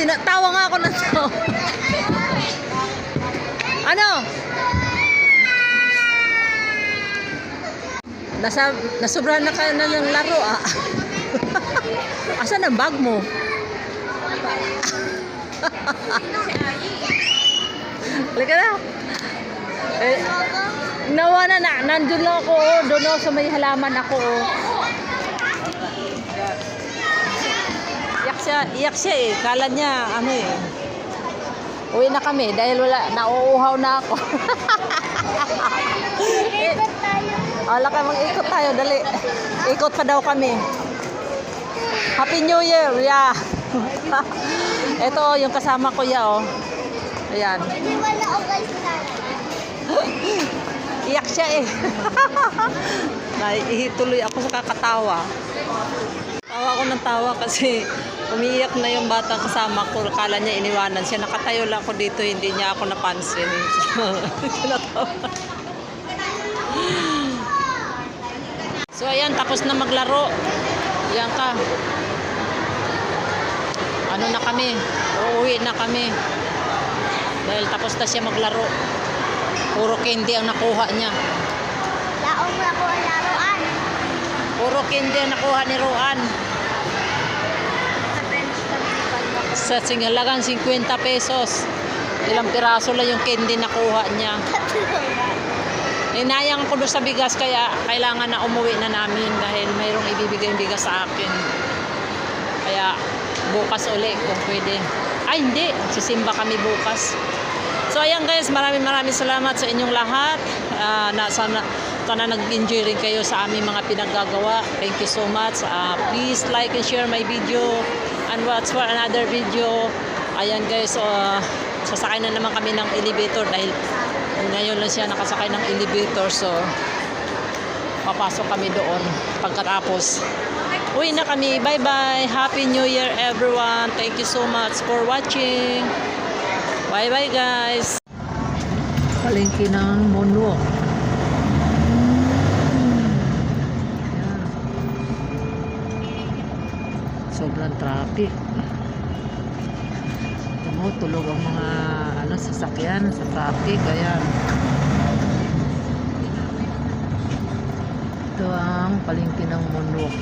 Tawa nga ako ng tawa. Ano? Nasobrahan na kayo na ng laro ah. Asan ang bag mo? Halika na. Nawa na nandun lang ako oh. Doon ako sa may halaman ako oh. Iyak siya eh. Kala niya ano eh. Uwi na kami dahil nauuhaw na ako. Ikot tayo. Wala ka mag-ikot tayo, dali. Ikot pa daw kami. Happy New Year, yeah. Ito yung kasama ko ya oh. Ayan. Hindi wala ako guys na. Iyak siya eh. Naihituloy ako sa kakatawa. Tawa ako ng tawa kasi umiiyak na yung batang kasama ko. Kala niya iniwanan siya. Nakatayo lang ako dito, hindi niya ako napansin. So ayan, tapos na maglaro. Ayan ka. Ano na kami? Uuwi na kami. Dahil tapos na siya maglaro. Puro candy ang nakuha niya. Laong na ko ang laruan. Puro candy ang nakuha ni Roan. Sa bench kami ni Palma. Sa singalagan 50 pesos. Ilang piraso lang yung candy nakuha niya. Inayang ko doon sa bigas kaya kailangan na umuwi na namin dahil mayroong ibibigay yung bigas sa akin. Kaya bukas uli kung pwede. Ay hindi, sisimba kami bukas. So ayan guys, maraming salamat sa inyong lahat. Sana nag-enjoy rin kayo sa aming mga pinaggagawa. Thank you so much. Please like and share my video and watch for another video. Ayan guys, sasakay na naman kami ng elevator dahil ngayon lang siya nakasakay ng elevator. So papasok kami doon pagkatapos. Uwi na kami. Bye bye. Happy New Year everyone. Thank you so much for watching. Bye bye guys. Palengke ng Moonwalk. Sobrang traffic. Tulog ang mga sasakyan sa traffic. Ayan. Ito ang palengke ng Moonwalk.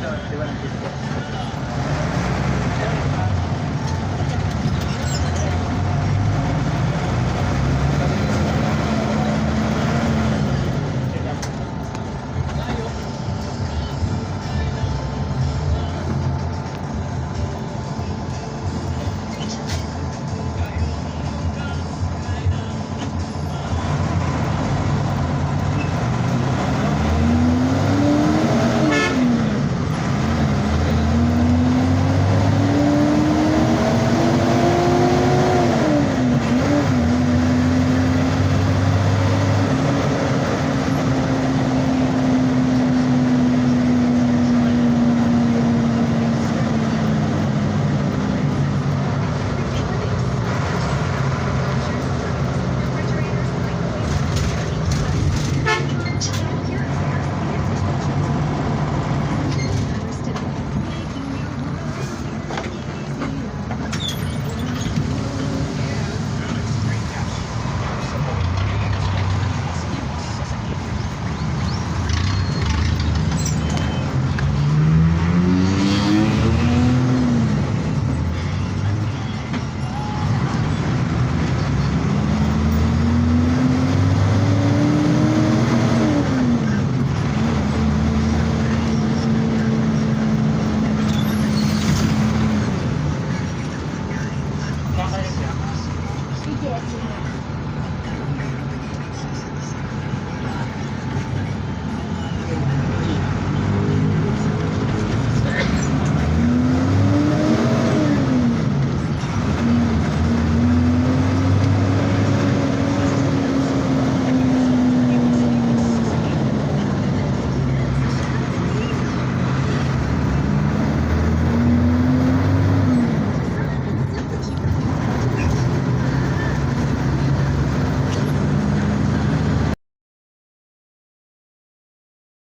Di ba?